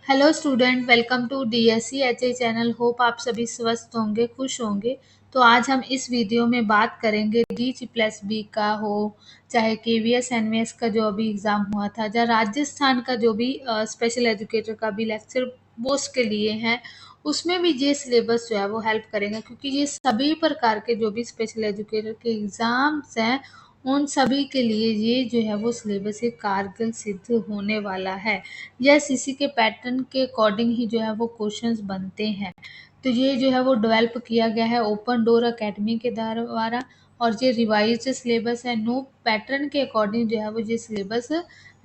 Hello student, welcome to DSC HA channel. Hope आप सभी स्वस्थ होंगे, खुश होंगे। तो आज हम इस वीडियो में बात करेंगे DG+B का हो, चाहे केवीएस एनवीएस का जो अभी एग्ज़ाम हुआ था, या राजस्थान का जो भी स्पेशल एजुकेटर का भी लेक्चर पोस्ट के लिए हैं, उसमें भी ये सिलेबस जो है वो हेल्प करेगा, क्योंकि ये सभी प्रकार के जो भी स्पेशल एजुकेटर के एग्ज़ाम्स हैं उन सभी के लिए ये जो है वो सिलेबस एक कारगर सिद्ध होने वाला है। यस, इसी के पैटर्न के अकॉर्डिंग ही जो है वो क्वेश्चंस बनते हैं। तो ये जो है वो डेवलप किया गया है ओपन डोर एकेडमी के द्वारा, और ये रिवाइज्ड सिलेबस है। नो पैटर्न के अकॉर्डिंग जो है वो ये सिलेबस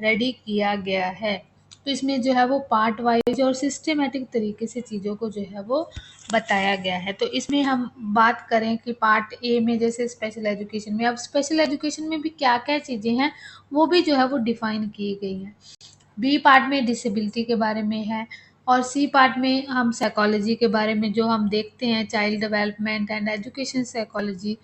रेडी किया गया है। तो इसमें जो है वो पार्ट वाइज और सिस्टमेटिक तरीके से चीज़ों को जो है वो बताया गया है। तो इसमें हम बात करें कि पार्ट ए में जैसे स्पेशल एजुकेशन में, अब स्पेशल एजुकेशन में भी क्या क्या चीज़ें हैं वो भी जो है वो डिफाइन की गई हैं। बी पार्ट में डिसेबिलिटी के बारे में है, और सी पार्ट में हम साइकोलॉजी के बारे में जो हम देखते हैं, child development and education psychology.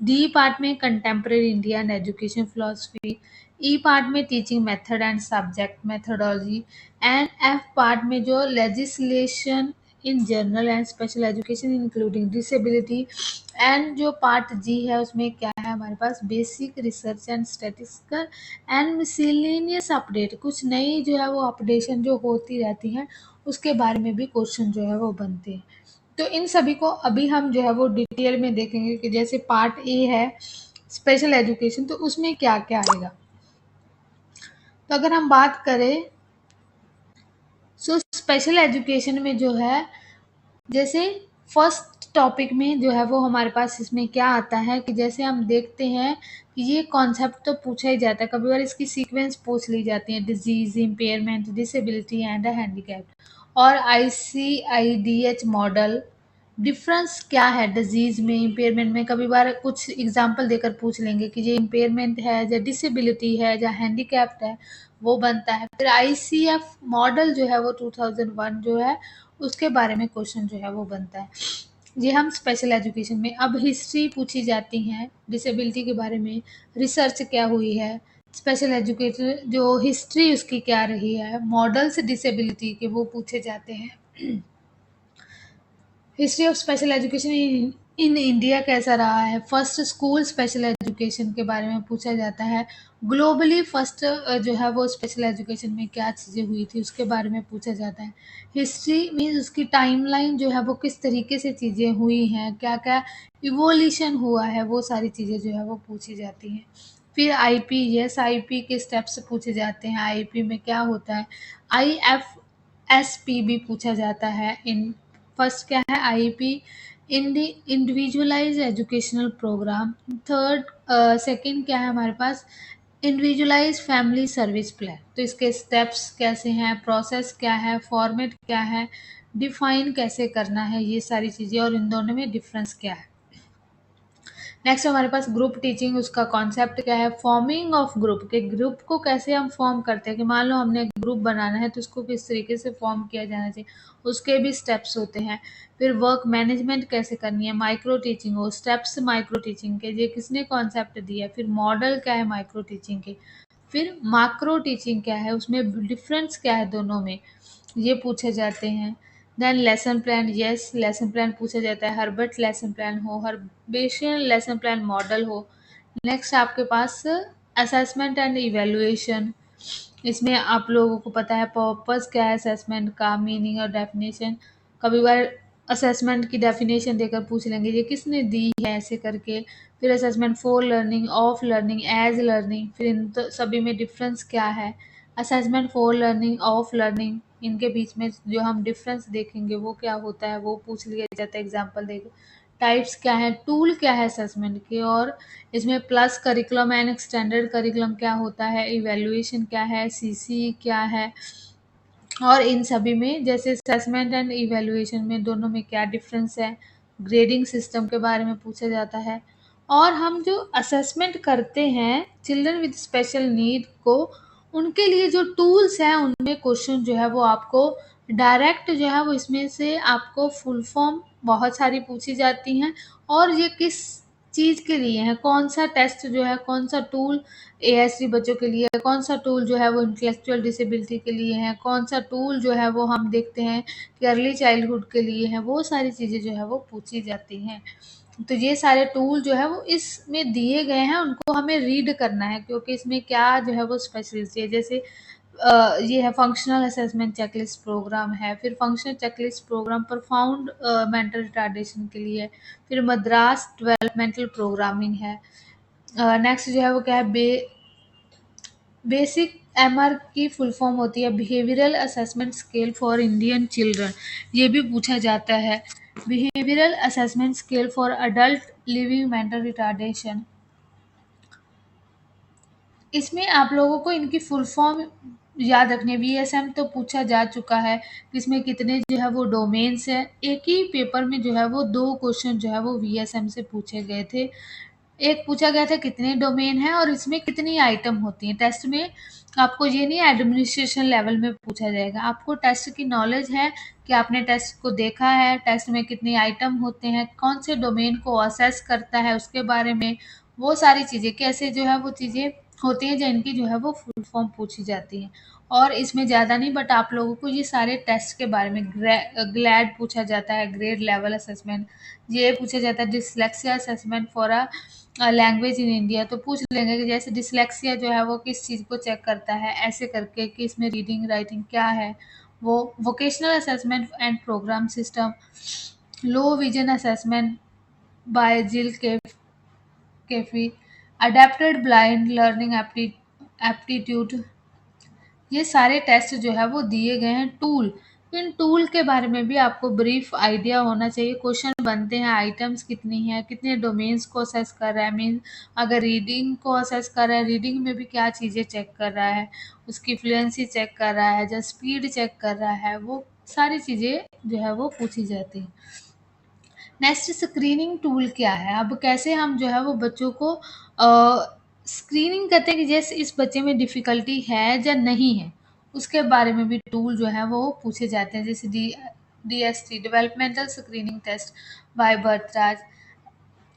D part में contemporary Indian education philosophy. E part में teaching method and subject methodology. And F part में जो legislation in general and special education including disability. And जो पार्ट जी है उसमें क्या है हमारे पास, basic research and statistical and miscellaneous update, कुछ नई जो है वो अपडेशन जो होती रहती हैं उसके बारे में भी क्वेश्चन जो है वो बनते हैं। तो इन सभी को अभी हम जो है वो डिटेल में देखेंगे कि जैसे पार्ट ए है स्पेशल एजुकेशन, तो उसमें क्या क्या आएगा। तो अगर हम बात करें स्पेशल एजुकेशन में जो है, जैसे फर्स्ट टॉपिक में जो है वो हमारे पास इसमें क्या आता है कि जैसे हम देखते हैं कि ये कॉन्सेप्ट तो पूछा ही जाता है, कभी बार इसकी सीक्वेंस पूछ ली जाती है, disease, impairment, disability and handicap. और ICIDH मॉडल, डिफरेंस क्या है डिजीज में, इम्पेयरमेंट में, कभी बार कुछ एग्जांपल देकर पूछ लेंगे कि ये इम्पेयरमेंट है या डिसेबिलिटी है या हैंडीकैप्ड है, वो बनता है। फिर ICF मॉडल जो है वो 2001 जो है उसके बारे में क्वेश्चन जो है वो बनता है। ये हम स्पेशल एजुकेशन में। अब हिस्ट्री पूछी जाती है डिसेबिलिटी के बारे में, रिसर्च क्या हुई है, स्पेशल एजुकेटर जो हिस्ट्री उसकी क्या रही है, मॉडल्स डिसेबिलिटी के वो पूछे जाते हैं। History of special education in India कैसा रहा है, फर्स्ट स्कूल स्पेशल एजुकेशन के बारे में पूछा जाता है। ग्लोबली फर्स्ट जो है वो स्पेशल एजुकेशन में क्या चीज़ें हुई थी उसके बारे में पूछा जाता है। हिस्ट्री मीन्स उसकी टाइमलाइन जो है वो किस तरीके से चीज़ें हुई हैं, क्या क्या इवोल्यूशन हुआ है, वो सारी चीज़ें जो है वो पूछी जाती हैं। फिर आईपी, यस आईपी के स्टेप्स पूछे जाते हैं, आईपी में क्या होता है। IFSP भी पूछा जाता है। इन फर्स्ट क्या है IP, individualize educational program. Third second क्या है हमारे पास, इंडिविजुअलाइज फैमिली सर्विस प्लान। तो इसके स्टेप्स कैसे हैं, प्रोसेस क्या है, फॉर्मेट क्या है, डिफाइन कैसे करना है, ये सारी चीज़ें, और इन दोनों में डिफरेंस क्या है। नेक्स्ट हमारे पास ग्रुप टीचिंग, उसका कॉन्सेप्ट क्या है, फॉर्मिंग ऑफ ग्रुप, के ग्रुप को कैसे हम फॉर्म करते हैं, कि मान लो हमने ग्रुप बनाना है तो उसको किस तरीके से फॉर्म किया जाना चाहिए, उसके भी स्टेप्स होते हैं। फिर वर्क मैनेजमेंट कैसे करनी है, माइक्रो टीचिंग हो, स्टेप्स माइक्रो टीचिंग के, ये किसने कॉन्सेप्ट दिया, फिर मॉडल क्या है माइक्रो टीचिंग के, फिर मैक्रो टीचिंग क्या है, उसमें डिफरेंस क्या है दोनों में, ये पूछे जाते हैं। Then lesson plan, yes lesson plan पूछा जाता है, हर्बर्ट लेसन प्लान हो, हर्बेशियन लेसन प्लान मॉडल हो। नेक्स्ट आपके पास असेसमेंट एंड इवेलुएशन, इसमें आप लोगों को पता है पर्पस क्या है असेसमेंट का, मीनिंग और डेफिनेशन। कभी बार असेसमेंट की डेफिनेशन देकर पूछ लेंगे ये किसने दी है, ऐसे करके। फिर assessment for learning, of learning, as learning, फिर इन तो सभी में डिफरेंस क्या है। Assessment for learning, of learning, इनके बीच में जो हम डिफरेंस देखेंगे वो क्या होता है, वो पूछ लिया जाता है एग्जाम्पल देकर। टाइप्स क्या है, टूल क्या है असेसमेंट के, और इसमें plus curriculum and standard curriculum क्या होता है, इवैल्यूएशन क्या है, सीसी क्या है, और इन सभी में जैसे असेसमेंट एंड इवैल्यूएशन में दोनों में क्या डिफरेंस है। ग्रेडिंग सिस्टम के बारे में पूछा जाता है। और हम जो असेसमेंट करते हैं चिल्ड्रन विद स्पेशल नीड को, उनके लिए जो टूल्स हैं उनमें क्वेश्चन जो है वो आपको डायरेक्ट जो है वो इसमें से आपको फुल फॉर्म बहुत सारी पूछी जाती हैं, और ये किस चीज़ के लिए है, कौन सा टेस्ट जो है, कौन सा टूल एएसडी बच्चों के लिए है, कौन सा टूल जो है वो इंटेलेक्चुअल डिसेबिलिटी के लिए है, कौन सा टूल जो है वो हम देखते हैं कि अर्ली चाइल्डहुड के लिए है, वो सारी चीज़ें जो है वो पूछी जाती हैं। तो ये सारे टूल जो है वो इसमें दिए गए हैं, उनको हमें रीड करना है क्योंकि इसमें क्या जो है वो स्पेशलिटी है। जैसे ये है फंक्शनल असेसमेंट चेकलिस्ट प्रोग्राम है, फिर functional checklist program profound mental retardation के लिए है, फिर मद्रास डेवलपमेंटल प्रोग्रामिंग है। नेक्स्ट जो है वो क्या है, बेसिक एमआर की फुल फॉर्म होती है behavioural assessment scale for Indian children, ये भी पूछा जाता है। Behavioural assessment scale for adult living mental retardation, इसमें आप लोगों को इनकी फुल फॉर्म याद रखनी है। वीएसएम तो पूछा जा चुका है, इसमें कितने जो है वो डोमेन्स हैं। एक ही पेपर में जो है वो 2 क्वेश्चन जो है वो वीएसएम से पूछे गए थे। एक पूछा गया था कितने डोमेन हैं और इसमें कितनी आइटम होती हैं। टेस्ट में आपको ये नहीं एडमिनिस्ट्रेशन लेवल में पूछा जाएगा, आपको टेस्ट की नॉलेज है कि आपने टेस्ट को देखा है, टेस्ट में कितने आइटम होते हैं, कौन से डोमेन को असेस करता है उसके बारे में, वो सारी चीज़ें कैसे जो है वो चीज़ें होती हैं जिनकी जो है वो फुल फॉर्म पूछी जाती हैं। और इसमें ज़्यादा नहीं, बट आप लोगों को ये सारे टेस्ट के बारे में ग्लैड पूछा जाता है, ग्रेड लेवल असेसमेंट, ये पूछा जाता है dyslexia assessment for a language in India, तो पूछ लेंगे कि जैसे डिसलेक्सिया जो है वो किस चीज़ को चेक करता है, ऐसे करके कि इसमें रीडिंग राइटिंग क्या है। वो vocational assessment and program system, low vision assessment by Jill Keffy, adapted blind learning aptitude, ये सारे टेस्ट जो है वो दिए गए हैं। टूल, इन टूल के बारे में भी आपको ब्रीफ आइडिया होना चाहिए। क्वेश्चन बनते हैं, आइटम्स कितनी हैं, कितने डोमेन्स को असेस कर रहा है, मीन अगर रीडिंग को असेस कर रहा है, रीडिंग में भी क्या चीज़ें चेक कर रहा है, उसकी फ्लुएंसी चेक कर रहा है, जो स्पीड चेक कर रहा है, वो सारी चीज़ें जो है वो पूछी जाती हैं। नेक्स्ट स्क्रीनिंग टूल क्या है, अब कैसे हम जो है वो बच्चों को स्क्रीनिंग करते हैं कि जैसे इस बच्चे में डिफ़िकल्टी है या नहीं है, उसके बारे में भी टूल जो है वो पूछे जाते हैं। जैसे DST developmental screening test by Bharatraj,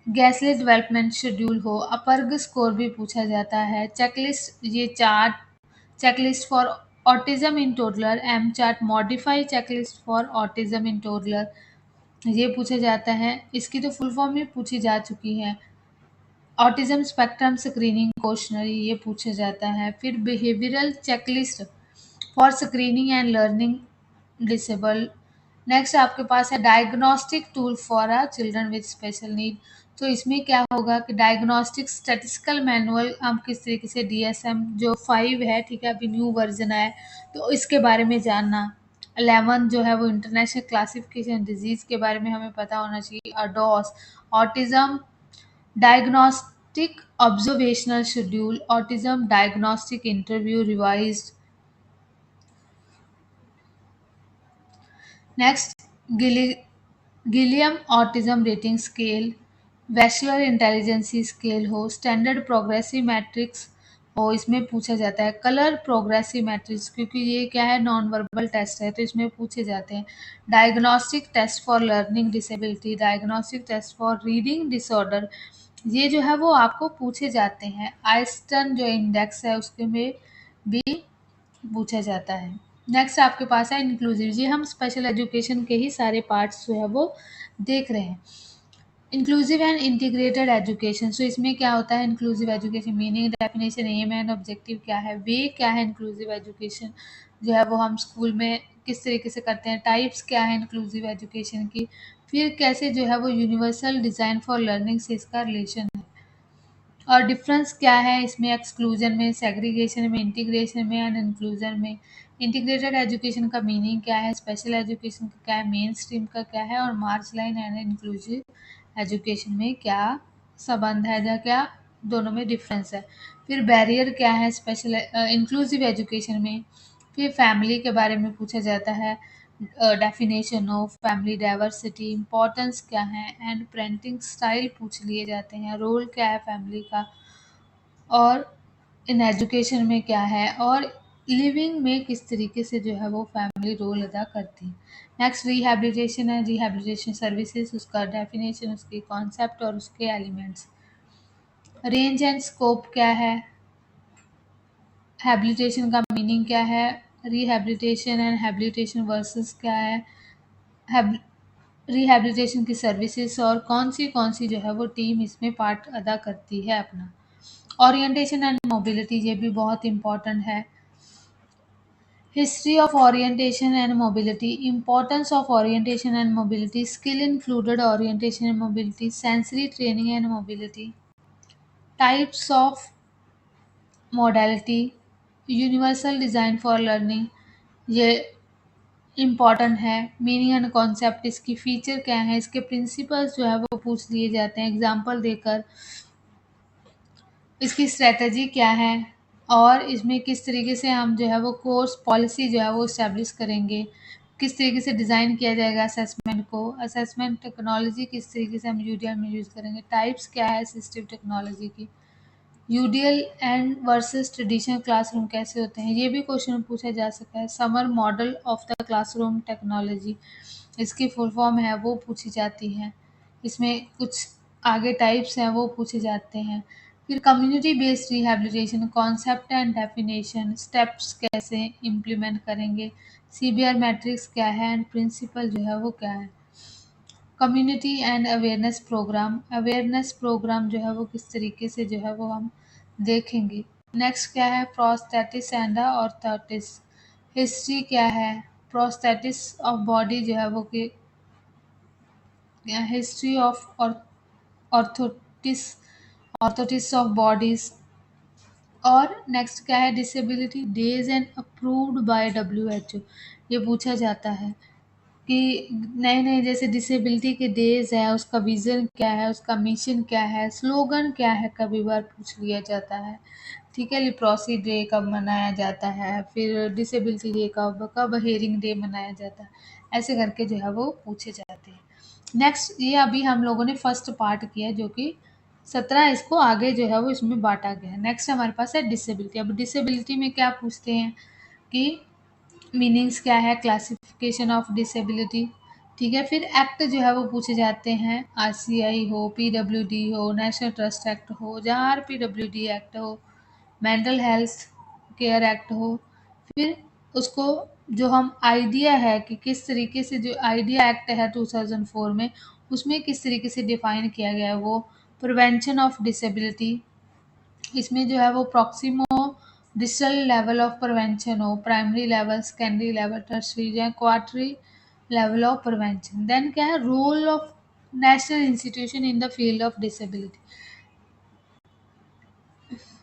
Gesell development schedule हो, अपर्ग स्कोर भी पूछा जाता है। चेकलिस्ट, ये chart checklist for autism in toddler, M chart modify checklist for autism in toddler, ये पूछा जाता है। इसकी तो फुल फॉर्म ही पूछी जा चुकी है। ऑटिज्म स्पेक्ट्रम स्क्रीनिंग क्वेश्चनरी, ये पूछा जाता है। फिर behavioural checklist for screening and learning disable. Next आपके पास है diagnostic tool for a children with special need, तो इसमें क्या होगा कि डायग्नोस्टिक स्टैटिस्टिकल मैनुअल हम किस तरीके से डीएसएम जो 5 है, ठीक है, अभी न्यू वर्जन आया है, तो इसके बारे में जानना। 11 जो है वो इंटरनेशनल क्लासिफिकेशन डिजीज़ के बारे में हमें पता होना चाहिए। ADOS, autism diagnostic observational schedule, autism diagnostic interview revised. Next Gilliam autism rating scale, Wechsler intelligence scale हो, स्टैंडर्ड प्रोग्रेसिव मैट्रिक्स हो, इसमें पूछा जाता है। कलर प्रोग्रेसिव मैट्रिक्स, क्योंकि ये क्या है, नॉन वर्बल टेस्ट है, तो इसमें पूछे जाते हैं। Diagnostic test for learning disability, diagnostic test for reading disorder, ये जो है वो आपको पूछे जाते हैं। आइस्टन जो इंडेक्स है उसके में भी पूछा जाता है। नेक्स्ट आपके पास है इंक्लूसिव, ये हम स्पेशल एजुकेशन के ही सारे पार्ट्स जो है वो देख रहे हैं। Inclusive and integrated education, so इसमें क्या होता है inclusive education, meaning, definition, aim and objective क्या है, वे क्या है इंक्लूसिव एजुकेशन जो है वो हम स्कूल में किस तरीके से करते हैं, टाइप्स क्या है इंक्लूसिव एजुकेशन की, फिर कैसे जो है वो यूनिवर्सल डिज़ाइन फॉर लर्निंग से इसका रिलेशन है, और डिफरेंस क्या है इसमें एक्सक्लूजन में, सेग्रीगेशन में, इंटीग्रेशन में एंड इंक्लूजन में। इंटीग्रेटेड एजुकेशन का मीनिंग क्या है, स्पेशल एजुकेशन का क्या है, मेन स्ट्रीम का क्या है, और मार्च लाइन एंड इंक्लूसिव एजुकेशन में क्या संबंध है या क्या दोनों में डिफरेंस है। फिर बैरियर क्या है स्पेशल इंक्लूसिव एजुकेशन में। फिर फैमिली के बारे में पूछा जाता है, definition of family diversity, importance क्या है एंड पेरेंटिंग स्टाइल पूछ लिए जाते हैं, रोल क्या है फैमिली का और इन एजुकेशन में क्या है, और लिविंग में किस तरीके से जो है वो फैमिली रोल अदा करती है। नेक्स्ट रिहैबिलिटेशन है, रिहैबिलिटेशन सर्विसेज, उसका डेफिनेशन, उसके कॉन्सेप्ट और उसके एलिमेंट्स। रेंज एंड स्कोप क्या है, हैबिलिटेशन का मीनिंग क्या है, रिहैबिलिटेशन एंड हैबिलिटेशन वर्सेस क्या है, रिहैबिलिटेशन की सर्विसेज और कौन सी जो है वो टीम इसमें पार्ट अदा करती है अपना। ओरिएंटेशन एंड मोबिलिटी, ये भी बहुत इंपॉर्टेंट है। History of orientation and mobility, importance of orientation and mobility, skill included orientation and mobility, sensory training and mobility, types of modality, universal design for learning, ये important है। Meaning and concept, इसकी feature क्या है, इसके principles जो है वो पूछ लिए जाते हैं एग्जाम्पल देकर। इसकी स्ट्रेटजी क्या है और इसमें किस तरीके से हम जो है वो कोर्स पॉलिसी जो है वो इस्टेब्लिश करेंगे, किस तरीके से डिज़ाइन किया जाएगा असेसमेंट को, असेसमेंट टेक्नोलॉजी किस तरीके से हम यूडीएल में यूज़ करेंगे, टाइप्स क्या है असिस्टिव टेक्नोलॉजी की, UDL and versus traditional classroom कैसे होते हैं, ये भी क्वेश्चन पूछा जा सकता है। Summer model of the classroom technology, इसकी फुल फॉर्म है वो पूछी जाती है। इसमें कुछ आगे टाइप्स हैं वो पूछे जाते हैं। फिर community based rehabilitation, concept and definition, steps कैसे इम्प्लीमेंट करेंगे, सीबीआर मैट्रिक्स क्या है एंड प्रिंसिपल जो है वो क्या है। कम्युनिटी एंड अवेयरनेस प्रोग्राम जो है वो किस तरीके से जो है वो हम देखेंगे। नेक्स्ट क्या है, प्रोस्थेटिस एंड ऑर्थोटिस, हिस्ट्री क्या है, प्रोस्थेटिस ऑफ बॉडी जो है वो कि हिस्ट्री ऑफ ऑर्थोटिस ऑर्थोटिस ऑफ बॉडीज। और नेक्स्ट क्या है, disability days and approved by WHO, ये पूछा जाता है कि नए नए जैसे डिसेबिलिटी के डेज है, उसका विज़न क्या है, उसका मिशन क्या है, स्लोगन क्या है, कभी बार पूछ लिया जाता है। ठीक है, लिप्रोसी डे कब मनाया जाता है, फिर डिसेबिलिटी डे कब कब हेयरिंग डे मनाया जाता है, ऐसे करके जो है वो पूछे जाते हैं। नेक्स्ट, ये अभी हम लोगों ने फर्स्ट पार्ट किया जो कि 17, इसको आगे जो है वो इसमें बांटा गया है। नेक्स्ट हमारे पास है डिसेबिलिटी। अब डिसेबिलिटी में क्या पूछते हैं कि मीनिंग्स क्या है, क्लासिफिकेशन ऑफ डिसेबिलिटी। ठीक है, फिर एक्ट जो है वो पूछे जाते हैं, RCI हो, PWD हो, नेशनल ट्रस्ट एक्ट हो, जहाँ RPWD एक्ट हो, मेंटल हेल्थ केयर एक्ट हो। फिर उसको जो हम आइडिया है कि किस तरीके से जो आइडिया एक्ट है 2004 में, उसमें किस तरीके से डिफाइन किया गया है वो प्रिवेंशन ऑफ डिसेबिलिटी। इसमें जो है वो proximo digital level of prevention हो, primary level, secondary level, tertiary या quaternary level of prevention. Then क्या है, role of national institution in the field of disability,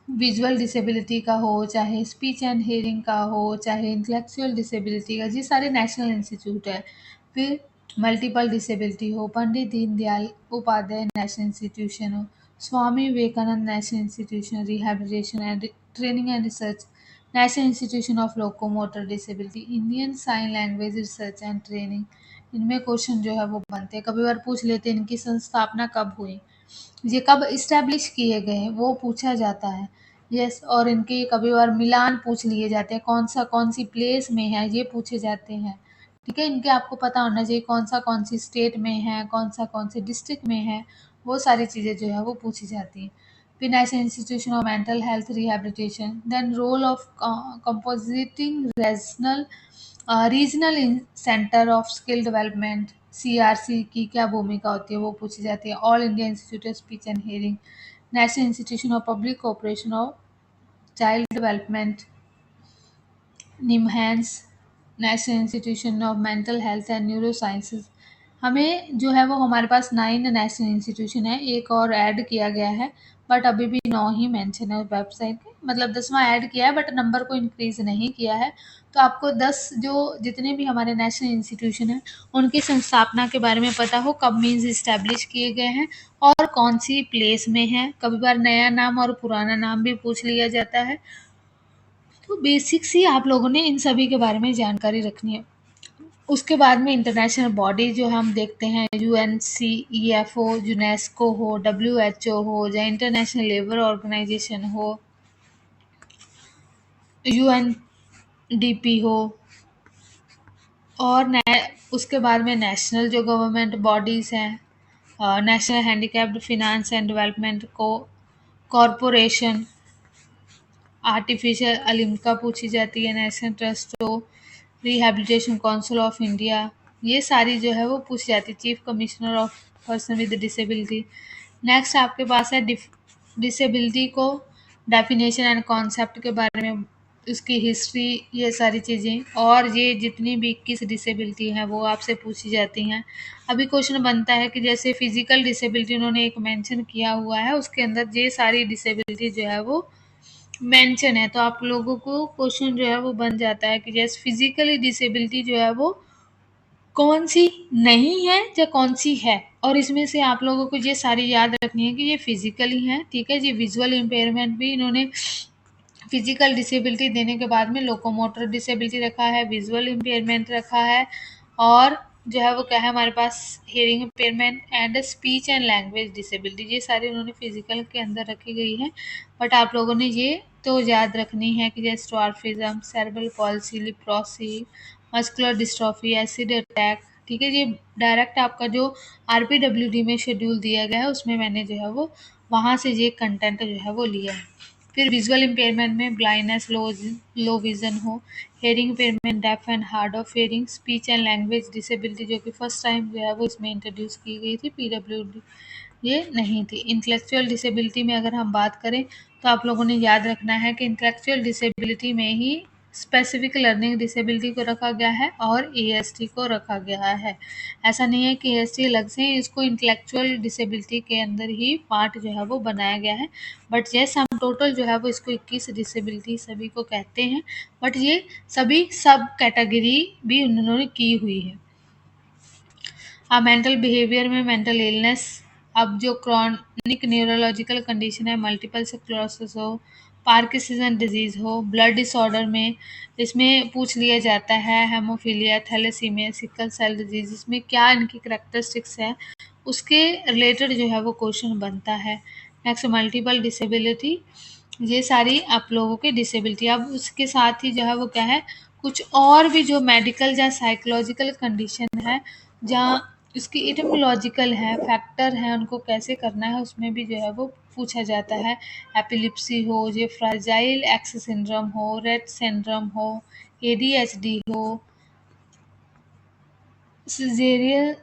visual disability का हो, चाहे स्पीच एंड हियरिंग का हो, चाहे इंटेलेक्चुअल डिसेबिलिटी का, ये सारे नेशनल इंस्टीट्यूट है। फिर मल्टीपल डिसेबिलिटी हो, पंडित दीनदयाल उपाध्याय नेशनल इंस्टीट्यूशन हो, Swami Vivekananda national institution rehabilitation and training and research, national institution of locomotor disability, Indian sign language research and training. इनमें क्वेश्चन जो है वो बनते हैं, कभी बार पूछ लेते हैं इनकी संस्थापना कब हुई, ये कब इस्टेब्लिश किए गए हैं वो पूछा जाता है। यस, और इनके कभी बार मिलान पूछ लिए जाते हैं, कौन सी प्लेस में है ये पूछे जाते हैं। ठीक है, इनके आपको पता होना चाहिए कौन सी स्टेट में है, कौन से डिस्ट्रिक्ट में है, वो सारी चीज़ें जो है वो पूछी जाती हैं। फिर national institution of mental health rehabilitation, then role of compositing regional centre of skill development, CRC की क्या भूमिका होती है वो पूछी जाती है। All India institute of speech and hearing, national institution of public cooperation of child development, NIMHANS, national institution of mental health and neurosciences. हमें जो है वो हमारे पास 9 नेशनल इंस्टीट्यूशन है, एक और ऐड किया गया है, बट अभी भी 9 ही मेंशन है उस वेबसाइट पे, मतलब 10वां ऐड किया है बट नंबर को इंक्रीज नहीं किया है। तो आपको 10 जो जितने भी हमारे नेशनल इंस्टीट्यूशन हैं उनकी संस्थापना के बारे में पता हो, कब मीन्स इस्टेब्लिश किए गए हैं और कौन सी प्लेस में है। कभी बार नया नाम और पुराना नाम भी पूछ लिया जाता है। तो बेसिक्स ही आप लोगों ने इन सभी के बारे में जानकारी रखनी है। उसके बाद में इंटरनेशनल बॉडी जो हम देखते हैं, UNCEF हो, यूनेस्को हो, WHO हो, या इंटरनेशनल लेबर ऑर्गेनाइजेशन हो, डीपी हो, और उसके बाद में नेशनल जो गवर्नमेंट बॉडीज़ हैं, national handicapped finance and development को कॉरपोरेशन, आर्टिफिशियल अलिम्का पूछी जाती है, नेशनल ट्रस्ट हो, रिहैबिलिटेशन काउंसिल ऑफ इंडिया, ये सारी जो है वो पूछी जाती है। Chief commissioner of person with disability. Next आपके पास है डिसेबिलिटी को डेफिनेशन एंड कॉन्सेप्ट के बारे में, उसकी हिस्ट्री, ये सारी चीज़ें, और ये जितनी भी 21 डिसेबिलिटी हैं वो आपसे पूछी जाती हैं। अभी क्वेश्चन बनता है कि जैसे फिजिकल डिसेबिलिटी उन्होंने एक मेंशन किया हुआ है, उसके अंदर ये सारी डिसेबिलिटी जो है वो मेंशन है, तो आप लोगों को क्वेश्चन जो है वो बन जाता है कि जैसे फिजिकली डिसेबिलिटी जो है वो कौन सी नहीं है या कौन सी है। और इसमें से आप लोगों को ये सारी याद रखनी है कि ये फिजिकली है, ठीक है जी। विजुअल इम्पेयरमेंट भी इन्होंने फिजिकल डिसेबिलिटी देने के बाद में लोकोमोटर डिसेबिलिटी रखा है, विजुअल इम्पेयरमेंट रखा है, और जो है वो क्या है हमारे पास, hearing impairment and speech and language disability, ये सारी उन्होंने फिजिकल के अंदर रखी गई है। बट आप लोगों ने ये तो याद रखनी है कि जैसे dwarfism, cerebral palsy, leprosy, muscular dystrophy, acid attack, ठीक है। ये डायरेक्ट आपका जो आरपीडब्ल्यूडी में शेड्यूल दिया गया है उसमें मैंने जो है वो वहाँ से ये कंटेंट जो है वो लिया है। फिर विजुअल इम्पेयरमेंट में ब्लाइंडनेस, लो विजन हो, hearing impairment, deaf and hard of hearing, speech and language disability जो कि फर्स्ट टाइम जो है वो इसमें इंट्रोड्यूस की गई थी, पीडब्ल्यूडी ये नहीं थी। इंटेलेक्चुअल डिसेबिलिटी में अगर हम बात करें तो आप लोगों ने याद रखना है कि इंटेलेक्चुअल डिसेबिलिटी में ही स्पेसिफिक लर्निंग डिसेबिलिटी को रखा गया है और एएसटी को रखा गया है। ऐसा नहीं है कि एएसटी अलग से, इसको इंटेलेक्चुअल डिसेबिलिटी के अंदर ही पार्ट जो है वो बनाया गया है। बट ये सम टोटल जो है वो इसको 21 डिसेबिलिटी सभी को कहते हैं, बट ये सभी सब कैटेगरी भी उन्होंने की हुई है। अब मेंटल बिहेवियर में मेंटल इलनेस, अब जो क्रॉनिक न्यूरोलॉजिकल कंडीशन है, मल्टीपल स्क्लेरोसिस हो, पार्किंसन डिजीज हो, ब्लड डिसऑर्डर में इसमें पूछ लिया जाता है haemophilia, thalassaemia, sickle cell disease, इसमें क्या इनकी करेक्टरिस्टिक्स है उसके रिलेटेड जो है वो क्वेश्चन बनता है। नेक्स्ट मल्टीपल डिसेबिलिटी, ये सारी आप लोगों की डिसेबिलिटी। अब उसके साथ ही जो है वो क्या है, कुछ और भी जो मेडिकल या साइकोलॉजिकल कंडीशन है, जहाँ उसकी इटमोलॉजिकल है, फैक्टर हैं, उनको कैसे करना है उसमें भी जो है वो पूछा जाता है। एपिलिप्सी हो, ये फ्राजाइल एक्स सिंड्रोम हो, रेट सिंड्रोम हो, एडीएचडी हो, सिजेरियल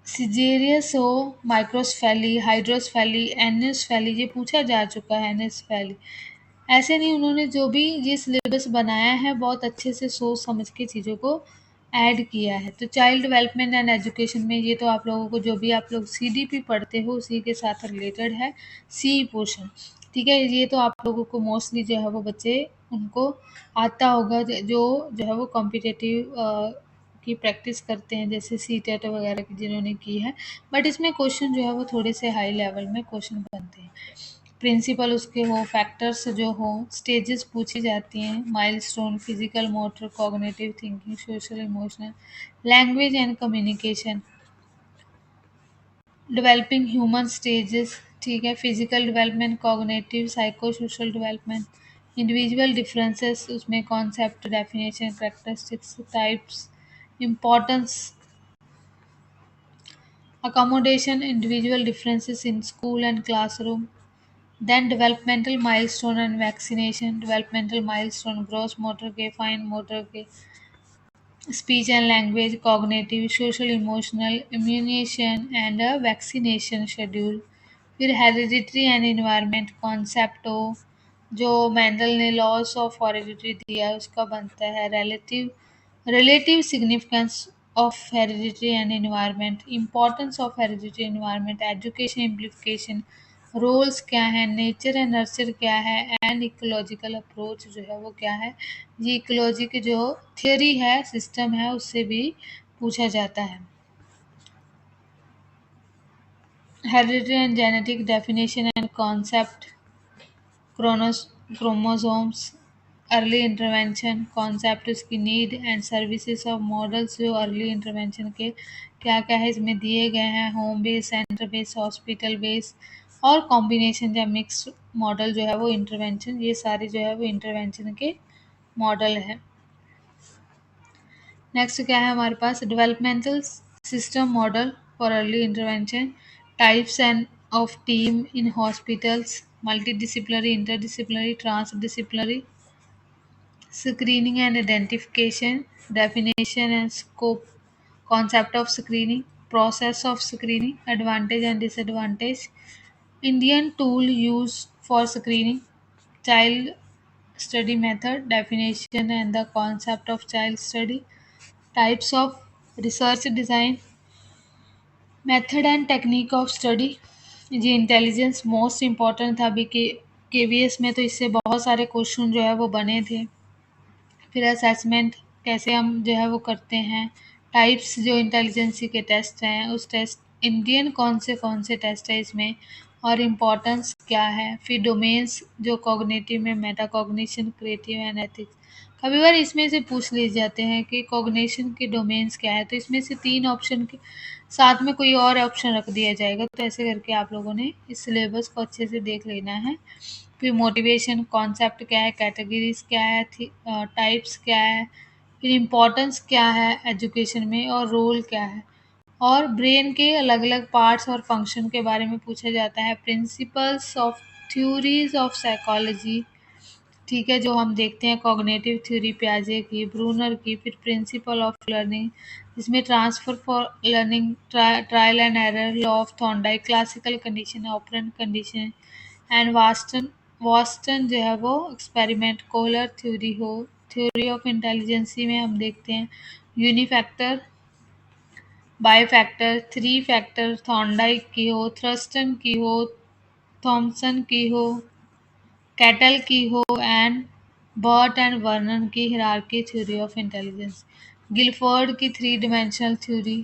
सिजेरियस हो, माइक्रोस्फेली, हाइड्रोस्फेली, एनिसफेली, ये पूछा जा चुका है एनिसफेली। ऐसे नहीं, उन्होंने जो भी ये सिलेबस बनाया है बहुत अच्छे से सोच समझ के चीज़ों को ऐड किया है। तो चाइल्ड डेवलपमेंट एंड एजुकेशन में ये तो आप लोगों को जो भी आप लोग सीडीपी पढ़ते हो उसी के साथ रिलेटेड है, सी पोर्शन, ठीक है। ये तो आप लोगों को मोस्टली जो है वो बच्चे उनको आता होगा, जो है वो कॉम्पिटिटिव की प्रैक्टिस करते हैं, जैसे सी टेट वगैरह की जिन्होंने की है। बट इसमें क्वेश्चन जो है वो थोड़े से हाई लेवल में क्वेश्चन बनते हैं। प्रिंसिपल उसके हो, फैक्टर्स जो हो, स्टेजेस पूछी जाती हैं, milestone, physical, motor, cognitive, thinking, social, emotional, language and communication, developing human stages, ठीक है। Physical development, cognitive, psycho social development, individual differences, उसमें concept, definition, characteristics, types, importance, accommodation, individual differences in school and classroom, then developmental milestone and vaccination, developmental milestone, gross motor के, fine motor के, speech and language, cognitive, social, emotional, immunization and a vaccination schedule। फिर hereditary and environment concept हो, जो Mendel ने loss of heredity दिया है उसका बनता है। relative significance of heredity and environment, importance of heredity environment, education implication, roles क्या है, नेचर एंड नर्चर क्या है, एंड इकोलॉजिकल अप्रोच जो है वो क्या है। ये इकोलॉजी की जो थियोरी है, सिस्टम है, उससे भी पूछा जाता है। Heredity and genetic definition and concept, chronos chromosomes, early intervention, concept, उसकी need and services of models, जो अर्ली इंटरवेंशन के क्या क्या है इसमें दिए गए हैं, home base, centre base, hospital base, और कॉम्बिनेशन या मिक्स्ड मॉडल जो है वो इंटरवेंशन, ये सारे जो है वो इंटरवेंशन के मॉडल है। नेक्स्ट क्या है हमारे पास, developmental system model for early intervention, types and of team in hospitals, multidisciplinary, interdisciplinary, transdisciplinary, screening and identification, definition and scope, concept of screening, process of screening, advantage and disadvantage, Indian tool used for screening, child study method, definition and the concept of child study, types of research design, method and technique of study, जी intelligence most important था अभी के KVS में, तो इससे बहुत सारे question जो है वो बने थे। फिर असेसमेंट कैसे हम जो है वो करते हैं, टाइप्स जो इंटेलिजेंसी के टेस्ट हैं, उस टेस्ट इंडियन कौन से टेस्ट है इसमें और इम्पोर्टेंस क्या है, फिर डोमेन्स जो कॉग्निटिव में मेटाकॉग्निशन, क्रिएटिव एंड एथिक्स। कभी बार इसमें से पूछ लिए जाते हैं कि कॉग्निशन के डोमेन्स क्या है, तो इसमें से 3 ऑप्शन के साथ में कोई और ऑप्शन रख दिया जाएगा, तो ऐसे करके आप लोगों ने इस सिलेबस को अच्छे से देख लेना है। फिर मोटिवेशन कॉन्सेप्ट क्या है, कैटेगरीज क्या है, टाइप्स क्या है, फिर इम्पोर्टेंस क्या है एजुकेशन में और रोल क्या है, और ब्रेन के अलग अलग पार्ट्स और फंक्शन के बारे में पूछा जाता है। Principles of theories of psychology, ठीक है, जो हम देखते हैं कॉग्निटिव थ्योरी पियाजे की, ब्रूनर की, फिर प्रिंसिपल ऑफ लर्निंग जिसमें transfer for learning, trial and error, law of Thorndike, classical condition, operant condition and वास्टन जो है वो एक्सपेरिमेंट, कोहलर थ्योरी हो, थ्योरी ऑफ इंटेलिजेंसी में हम देखते हैं unifactor, bifactor, three factor, Thorndike की हो, थ्रस्टन की हो, थॉमसन की हो, कैटल की हो एंड बर्ट एंड वर्नन की hierarchy theory of intelligence, Guilford की थ्री डिमेंशनल थ्योरी,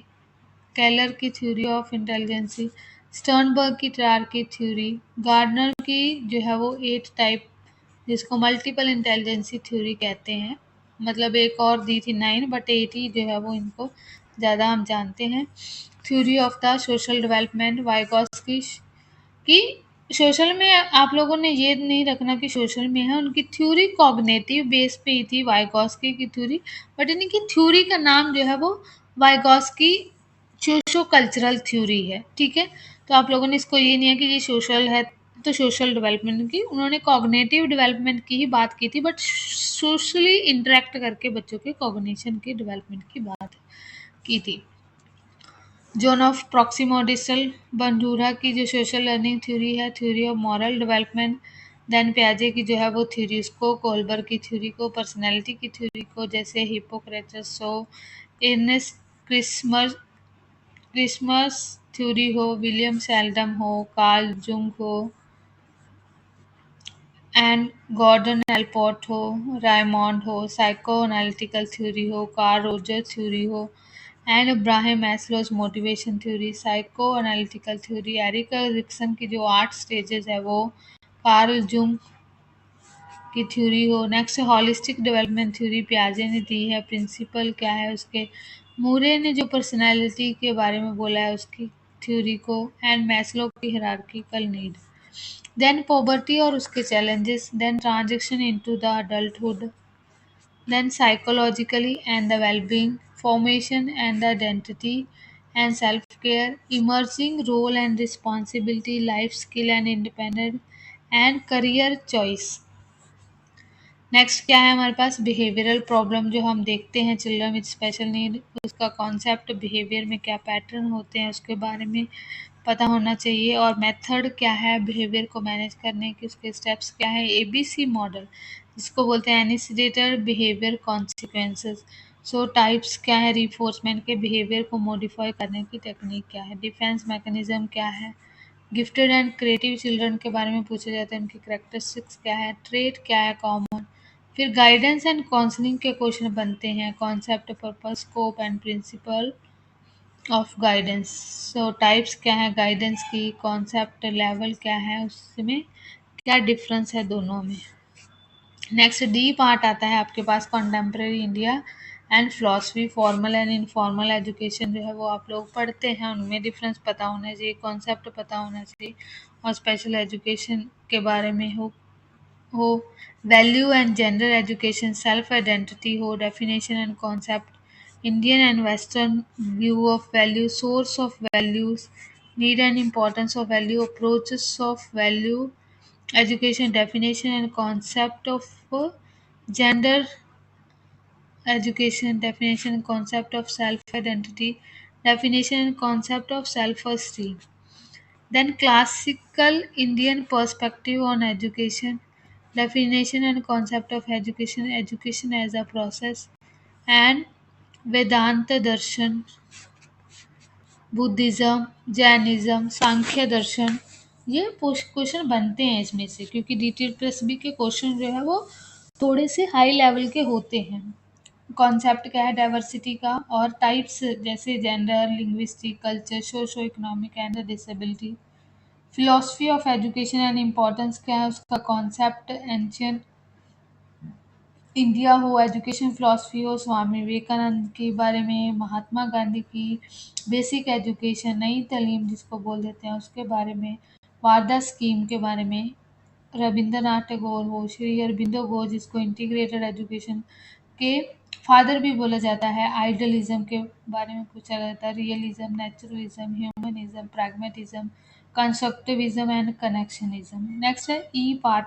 केलर की थ्योरी ऑफ इंटेलिजेंसी, स्टर्नबर्ग की ट्रायर्की थ्योरी, गार्डनर की जो है वो 8 टाइप जिसको मल्टीपल इंटेलिजेंसी थ्योरी कहते हैं, मतलब एक और दी थी 9 बट 8 ही जो है वो इनको ज़्यादा हम जानते हैं। Theory of the social development, Vygotsky कि सोशल में आप लोगों ने ये नहीं रखना कि सोशल में है, उनकी थ्योरी कॉग्निटिव बेस पे ही थी वाइगॉस्की की थ्योरी, बट इनकी थ्योरी का नाम जो है वो वाइगॉस्की सोशो कल्चरल थ्योरी है, ठीक है। तो आप लोगों ने इसको ये नहीं है कि ये सोशल है तो सोशल डेवलपमेंट की, उन्होंने कॉग्निटिव डेवलपमेंट की ही बात की थी, बट सोशली इंटरेक्ट करके बच्चों के कॉग्निशन के डेवलपमेंट की बात की थी। जॉन ऑफ प्रॉक्सिमोडिसल बंडूरा की जो सोशल लर्निंग थ्योरी है, theory of moral development, then प्याजे की जो है वो थ्योरीज को, कोलबर की थ्योरी को, पर्सनैलिटी की थ्योरी को, जैसे हिपोक्रेटस हो, इर्नेस्ट क्रिस्मस क्रिसमस थ्योरी हो, विलियम सेल्डम हो, कार्ल जुंग हो एंड गॉर्डन एल्पोर्ट हो, रायमॉन्ड हो, साइको एनालिटिकल थ्योरी हो, कार्ल रोजर थ्योरी हो and Ibrahim Maslow's motivation theory, psycho analytical theory, Erik Erikson की जो 8 स्टेजेस है वो, कार्ल जुंग की थ्योरी हो। नेक्स्ट हॉलिस्टिक डेवलपमेंट थ्योरी पियाजे ने दी है, प्रिंसिपल क्या है उसके, मूरे ने जो पर्सनालिटी के बारे में बोला है उसकी थ्योरी को, एंड मैस्लो की हिरार्किकल नीड, देन पॉवर्टी और उसके challenges, then transition into the adulthood, then psychologically and the well-being, formation and the identity and self-care, emerging role and responsibility, life skill and independence, and career choice। Next क्या है हमारे पास, behavioural problem जो हम देखते हैं children with special need, उसका concept, behaviour में क्या पैटर्न होते हैं उसके बारे में पता होना चाहिए, और मेथड क्या है बिहेवियर को मैनेज करने के, उसके स्टेप्स क्या है, एबीसी मॉडल जिसको बोलते हैं एनिसिडेटर बिहेवियर कॉन्सिक्वेंसेस। सो टाइप्स क्या है रिफोर्समेंट के, बिहेवियर को मॉडिफाई करने की टेक्निक क्या है, डिफेंस मैकेनिज्म क्या है, गिफ्टेड एंड क्रिएटिव चिल्ड्रन के बारे में पूछा जाता है, उनकी करेक्टरिस्टिक्स क्या है, ट्रेट क्या है कॉमन, फिर गाइडेंस एंड काउंसलिंग के क्वेश्चन बनते हैं, concept, purpose, scope and principle of guidance. So types क्या है गाइडेंस की, कॉन्सेप्ट लेवल क्या है, उसमें क्या डिफरेंस है दोनों में। नेक्स्ट डी पार्ट आता है आपके पास, contemporary India and philosophy, formal and informal education जो है वो आप लोग पढ़ते हैं, उनमें डिफरेंस पता होना चाहिए, कॉन्सेप्ट पता होना चाहिए, और स्पेशल एजुकेशन के बारे में हो, value and gender education, self identity हो, definition and concept, Indian and Western view of value, source of values, need and importance of value, approaches of value, education definition and concept of gender, education definition and concept of self identity, definition and concept of self esteem. Then classical Indian perspective on education, definition and concept of education, education as a process, and Vedanta darshan, Buddhism, Jainism, Sankhya darshan, ये question बनते हैं इसमें से, क्योंकि DTL plus B के question जो है वो थोड़े से हाई लेवल के होते हैं। कॉन्सेप्ट क्या है डाइवर्सिटी का, और टाइप्स जैसे gender, linguistic, culture, socio economic and disability. Philosophy of education and importance क्या है उसका, कॉन्सेप्ट एंशियंट इंडिया हो, एजुकेशन फिलॉसफी हो, स्वामी विवेकानंद के बारे में, महात्मा गांधी की बेसिक एजुकेशन, नई तालीम जिसको बोल देते हैं उसके बारे में, वारदा स्कीम के बारे में, रविंद्रनाथ टैगोर हो, श्री अरबिंदो घोष जिसको इंटीग्रेटेड एजुकेशन के फादर भी बोला जाता है, आइडलिज्म के बारे में पूछा जाता है, realism, naturalism, humanism, pragmatism, constructivism and connectionism. Next है ई पार्ट,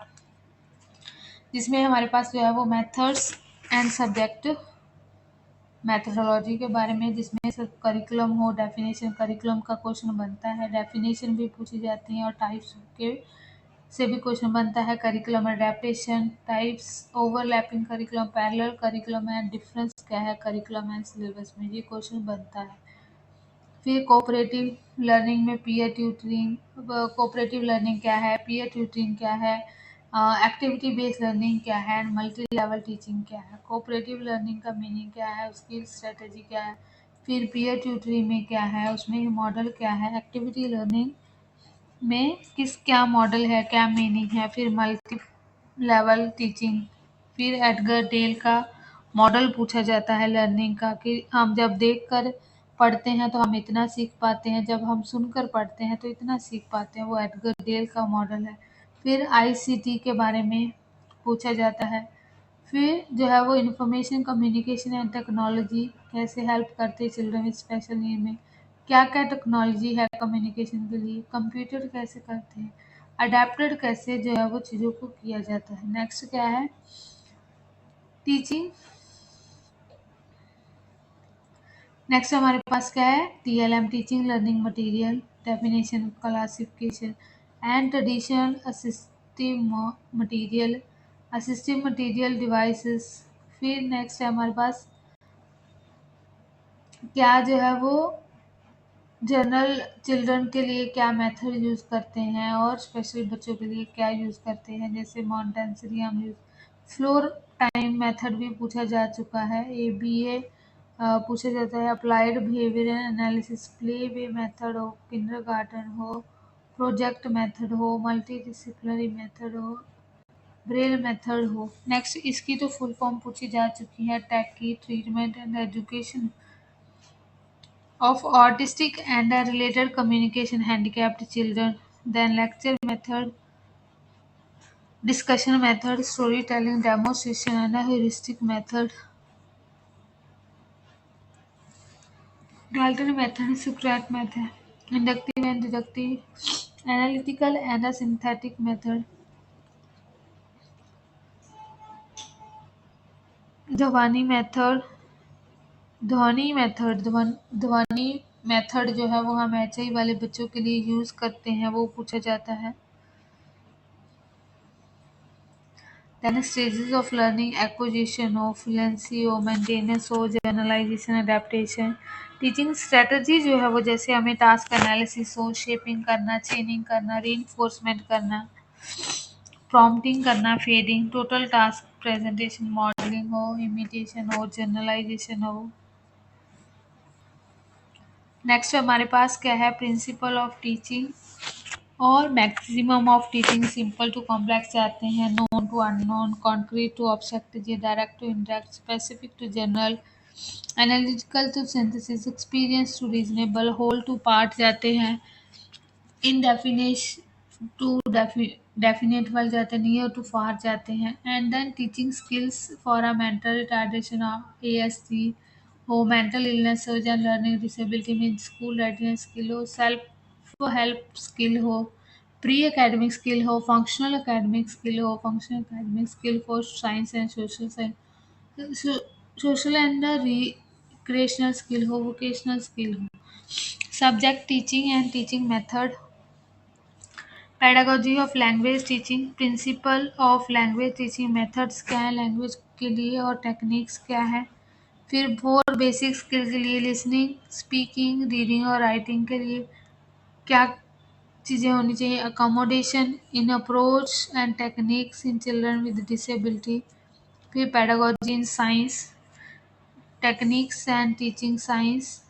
जिसमें हमारे पास जो है वो मेथड्स एंड सब्जेक्ट मैथडोलॉजी के बारे में, जिसमें सिर्फ करिकुलम हो, डेफिनेशन करिकुलम का क्वेश्चन बनता है, डेफिनेशन भी पूछी जाती है, और टाइप्स के से भी क्वेश्चन बनता है, curriculum adaptation, types, overlapping curriculum, parallel curriculum and difference क्या है करिकुलम एंड सिलेबस में, ये क्वेश्चन बनता है। फिर कोऑपरेटिव लर्निंग में पीयर ट्यूटरिंग, कोऑपरेटिव लर्निंग क्या है, पीयर ट्यूटरिंग क्या है, एक्टिविटी बेस्ड लर्निंग क्या है, एंड मल्टी लेवल टीचिंग क्या है। कोऑपरेटिव लर्निंग का मीनिंग क्या है, उसकी स्ट्रेटेजी क्या है, फिर पीयर ट्यूटरिंग में क्या है, उसमें मॉडल क्या है, एक्टिविटी लर्निंग में किस क्या मॉडल है, क्या मीनिंग है, फिर मल्टी लेवल टीचिंग, फिर एडगर डेल का मॉडल पूछा जाता है लर्निंग का, कि हम जब देख कर पढ़ते हैं तो हम इतना सीख पाते हैं, जब हम सुनकर पढ़ते हैं तो इतना सीख पाते हैं, वो एडगर डेल का मॉडल है। फिर आईसीटी के बारे में पूछा जाता है। फिर जो है वो इंफॉर्मेशन कम्युनिकेशन एंड टेक्नोलॉजी कैसे हेल्प करते हैं चिल्ड्रन विद स्पेशल नीड में, क्या क्या टेक्नोलॉजी है कम्युनिकेशन के लिए, कंप्यूटर कैसे करते हैं, अडेप्टेड कैसे जो है वो चीज़ों को किया जाता है। नेक्स्ट क्या है, टीचिंग। नेक्स्ट हमारे पास क्या है, TLM, teaching learning material, definition, classification and traditional assistive material, assistive material devices. फिर नेक्स्ट है हमारे पास क्या जो है वो जनरल चिल्ड्रन के लिए क्या मेथड यूज़ करते हैं, और स्पेशल बच्चों के लिए क्या यूज़ करते हैं, जैसे मॉन्टेसरी हम यूज़, फ्लोर टाइम मेथड भी पूछा जा चुका है, एबीए पूछा जाता है, applied behaviour analysis, play way method हो, किंडरगार्टन हो, प्रोजेक्ट मेथड हो, मल्टी डिसिप्लिनरी मेथड हो, ब्रेल मेथड हो। नेक्स्ट इसकी तो फुल फॉर्म पूछी जा चुकी है, TEACCH treatment and education of autistic and related communication handicapped children, then lecture method, discussion method, storytelling, demonstration and a heuristic method, Galton method, Socrates method, inductive and deductive, analytical and a synthetic method, ध्वनि method, ध्वनि method जो है वो हम HI वाले बच्चों के लिए यूज़ करते हैं, वो पूछा जाता है। Then stages of learning, acquisition हो, fluency हो, maintenance हो, generalization, adaptation, टीचिंग स्ट्रेटजी जो है वो जैसे हमें टास्क एनालिसिस हो, शेपिंग करना, चेनिंग करना, रीइंफोर्समेंट करना, प्रॉम्प्टिंग करना, fading, total task presentation, modelling हो, इमिटेशन हो, जनरलाइजेशन हो। नेक्स्ट हमारे पास क्या है, प्रिंसिपल ऑफ टीचिंग और maximum of teaching, simple to complex जाते हैं, known to unknown, concrete to object, ये direct to indirect, specific to general, analytical to synthesis, experience to reasonable, whole to part जाते हैं, इनडेफिनेट टू डेफिनेट वाले जाते हैं, near to far जाते हैं, and then teaching skills for a mental retardation of ASD हो, mental illness हो या learning disability mean school readiness skill हो, सेल्फ हेल्प स्किल हो, प्री एकेडमिक स्किल हो, फंक्शनल एकेडमिक स्किल हो, functional academic skill for science and social science, social and recreational skill हो, vocational skill हो, subject teaching and teaching method, pedagogy of language teaching, principle of language teaching methods क्या है language के लिए और techniques क्या है। फिर 4 बेसिक स्किल के लिए लिसनिंग, स्पीकिंग, रीडिंग और राइटिंग के लिए क्या चीज़ें होनी चाहिए। Accommodation in approach and techniques in children with disability. फिर pedagogy in science, techniques and teaching science.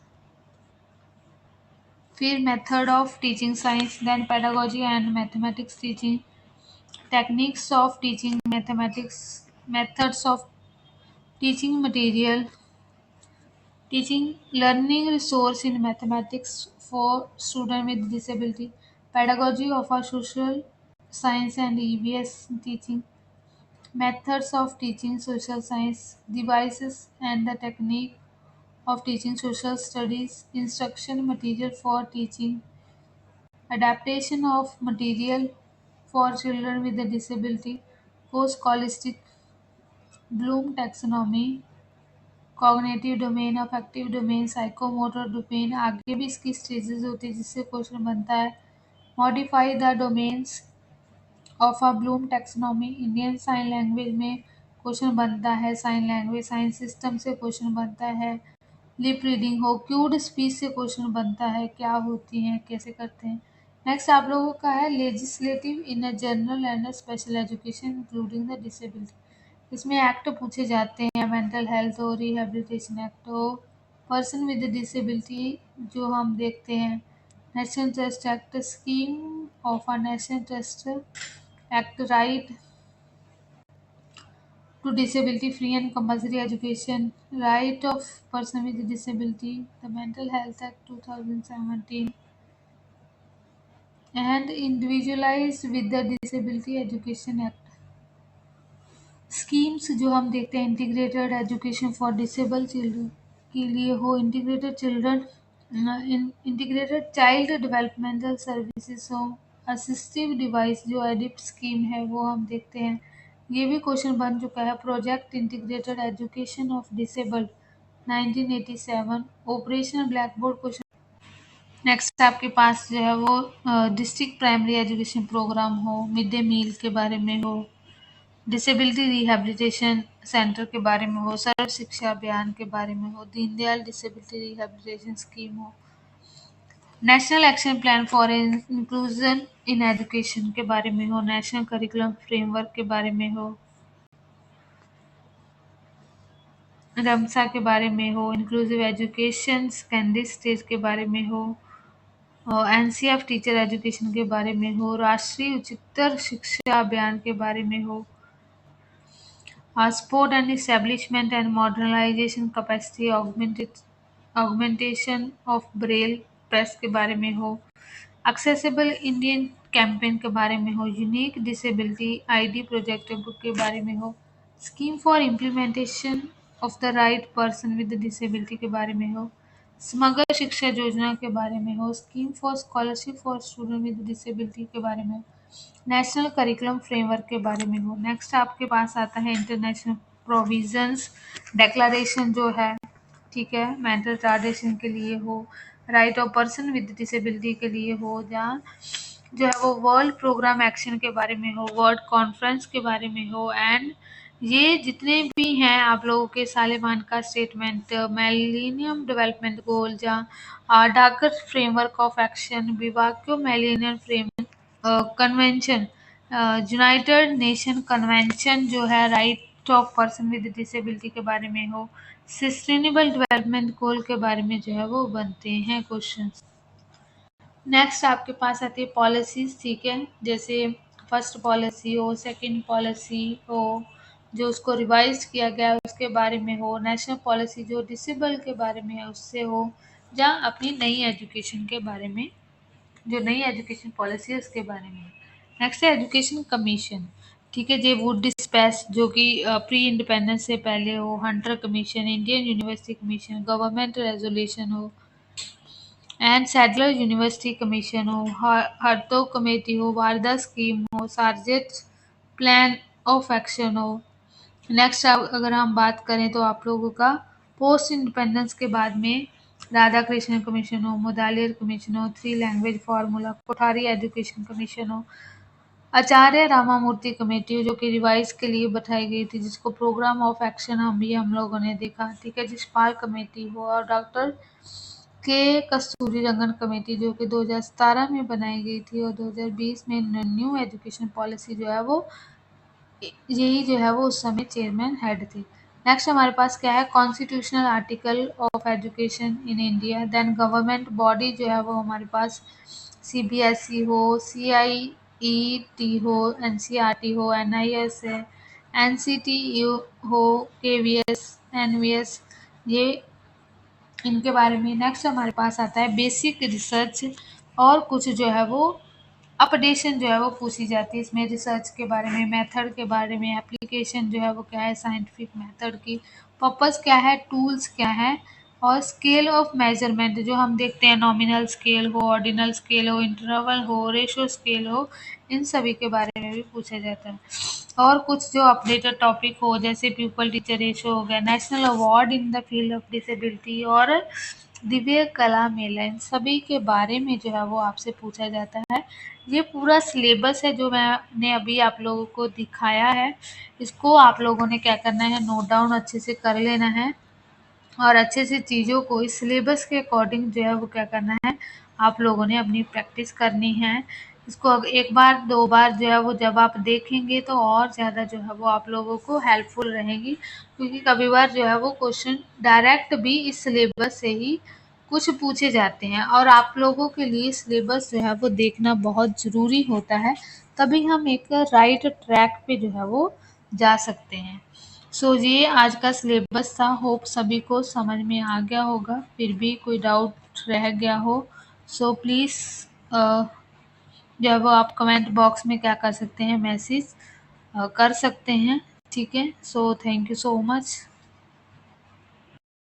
फिर method of teaching science, then pedagogy and mathematics teaching, techniques of teaching mathematics, methods of teaching material, teaching learning resource in mathematics for student with disability, pedagogy of a social science and EVS teaching, methods of teaching social science, devices and the technique of teaching social studies, instruction material for teaching, adaptation of material for children with a disability, post-scholastic Bloom taxonomy, cognitive domain, affective domain, psychomotor domain, आगे भी इसकी stages होती है जिससे question बनता है। Modify the domains of a Bloom taxonomy, Indian sign language में question बनता है। साइन लैंग्वेज साइंस सिस्टम से क्वेश्चन बनता है। लिप रीडिंग हो, क्यूड स्पीच से क्वेश्चन बनता है, क्या होती हैं, कैसे करते हैं। नेक्स्ट आप लोगों का है legislative in a general and special education including the disability. इसमें एक्ट पूछे जाते हैं, मेंटल हेल्थ हो, रिहेबिलिटेशन एक्ट हो, पर्सन विद डिसेबिलिटी जो हम देखते हैं, national trust act, scheme of a national trust act, right to disability free and compulsory education, right of person with disability, the Mental Health Act 2017, and individualized with the disability education act. Schemes जो हम देखते हैं, integrated education for disable children के लिए हो, integrated children integrated child developmental services हो, assistive device जो एडिप्ट scheme है वो हम देखते हैं। ये भी क्वेश्चन बन चुका है। Project integrated education of disabled 1987, operation black board question. Next आपके पास जो है वो डिस्ट्रिक्ट प्राइमरी एजुकेशन प्रोग्राम हो, मिड डे मील के बारे में हो, डिसेबिलिटी रिहैबिलिटेशन सेंटर के बारे में हो, सर्व शिक्षा अभियान के बारे में हो, दीनदयाल डिसेबिलिटी रिहैबिलिटेशन स्कीम हो, national action plan for inclusion in education के बारे में हो, नेशनल करिकुलम फ्रेमवर्क के बारे में हो, रमसा के बारे में हो, इंक्लूसिव एजुकेशन सेकेंडरी स्टेज के बारे में हो, एनसीएफ टीचर एजुकेशन के बारे में हो, राष्ट्रीय उच्चतर शिक्षा अभियान के बारे में हो, support and establishment and modernization capacity augmentation of braille press के बारे में हो, एक्सेसिबल इंडियन कैंपेन के बारे में हो, unique disability ID project book के बारे में हो, scheme for implementation of the right person with disability के बारे में हो, समग्र शिक्षा योजना के बारे में हो, scheme for scholarship for student with disability के बारे में हो, नेशनल करिकुलम फ्रेमवर्क के बारे में हो। नेक्स्ट आपके पास आता है इंटरनेशनल प्रोविजंस डिक्लेरेशन जो है, ठीक है, मेंटल रिटार्डेशन के लिए हो, right of person with disability के लिए हो, जहाँ जो है वो वर्ल्ड प्रोग्राम एक्शन के बारे में हो, वर्ल्ड कॉन्फ्रेंस के बारे में हो, एंड ये जितने भी हैं आप लोगों के सालेमान का स्टेटमेंट, मिलेनियम डेवलपमेंट गोल, जहाँ Dakar framework of action, Biwako millennium frame convention, United Nation convention जो है right of person with disability के बारे में हो, सस्टेनेबल डेवलपमेंट गोल के बारे में जो है वो बनते हैं क्वेश्चन। नेक्स्ट आपके पास आती है पॉलिसीज, ठीक है, जैसे फर्स्ट पॉलिसी हो, सेकंड पॉलिसी हो, जो उसको रिवाइज किया गया है उसके बारे में हो, नेशनल पॉलिसी जो डिसेबल के बारे में है उससे हो, या अपनी नई एजुकेशन के बारे में, जो नई एजुकेशन पॉलिसी है उसके बारे में। नेक्स्ट है एजुकेशन कमीशन, ठीक है, जे वुड डिस्पैच जो कि प्री इंडिपेंडेंस से पहले हो, Hunter commission, Indian university commission, government resolution हो, एंड सैडलर यूनिवर्सिटी कमीशन हो, हरतोग कमेटी हो, वारदा स्कीम हो, सार्जेट प्लान ऑफ एक्शन हो। नेक्स्ट अगर हम बात करें तो आप लोगों का पोस्ट इंडिपेंडेंस के बाद में राधा कृष्ण कमीशन हो, मुदालियर कमीशन हो, three language formula, Kothari education commission हो, आचार्य रामामूर्ति कमेटी हो जो कि रिवाइज के लिए बैठाई गई थी, जिसको प्रोग्राम ऑफ एक्शन हम लोगों ने देखा। ठीक है, जिसपाल कमेटी हो और डॉक्टर के कस्तूरी रंगन कमेटी जो कि 2017 में बनाई गई थी और 2020 में न्यू एजुकेशन पॉलिसी जो है वो यही जो है वो उस समय चेयरमैन हेड थे। नेक्स्ट हमारे पास क्या है, constitutional article of education in India. Then government body जो है वो हमारे पास सीबीएसई हो, सीआईईटी हो, एनसीईआरटी हो, एनआईएस है, एनसीटीयू हो, केवीएस, एनवीएस, ये इनके बारे में। नेक्स्ट हमारे पास आता है बेसिक रिसर्च और कुछ जो है वो अपडेशन जो है वो पूछी जाती है इसमें, रिसर्च के बारे में, मेथड के बारे में, एप्लीकेशन जो है वो क्या है साइंटिफिक मेथड की, पर्पस क्या है, टूल्स क्या है, और स्केल ऑफ मेजरमेंट जो हम देखते हैं, नॉमिनल स्केल हो, ऑर्डिनल स्केल हो, इंटरवल हो, रेशो स्केल हो, इन सभी के बारे में भी पूछा जाता है। और कुछ जो अपडेटेड टॉपिक हो जैसे पीपल टीचर रेशो हो गया, national award in the field of disability और दिव्य कला मेला, इन सभी के बारे में जो है वो आपसे पूछा जाता है। ये पूरा सिलेबस है जो मैंने अभी आप लोगों को दिखाया है, इसको आप लोगों ने क्या करना है, नोट डाउन अच्छे से कर लेना है और अच्छे से चीज़ों को इस सिलेबस के अकॉर्डिंग जो है वो क्या करना है, आप लोगों ने अपनी प्रैक्टिस करनी है। इसको एक बार दो बार जो है वो जब आप देखेंगे तो और ज़्यादा जो है वो आप लोगों को हेल्पफुल रहेगी, क्योंकि कभी बार जो है वो क्वेश्चन डायरेक्ट भी इस सिलेबस से ही कुछ पूछे जाते हैं और आप लोगों के लिए सिलेबस जो है वो देखना बहुत ज़रूरी होता है, तभी हम एक राइट ट्रैक पे जो है वो जा सकते हैं। सो ये आज का सिलेबस था, होप सभी को समझ में आ गया होगा। फिर भी कोई डाउट रह गया हो सो प्लीज़ जो है वो आप कमेंट बॉक्स में क्या कर सकते हैं, मैसेज कर सकते हैं। ठीक है, so thank you so much.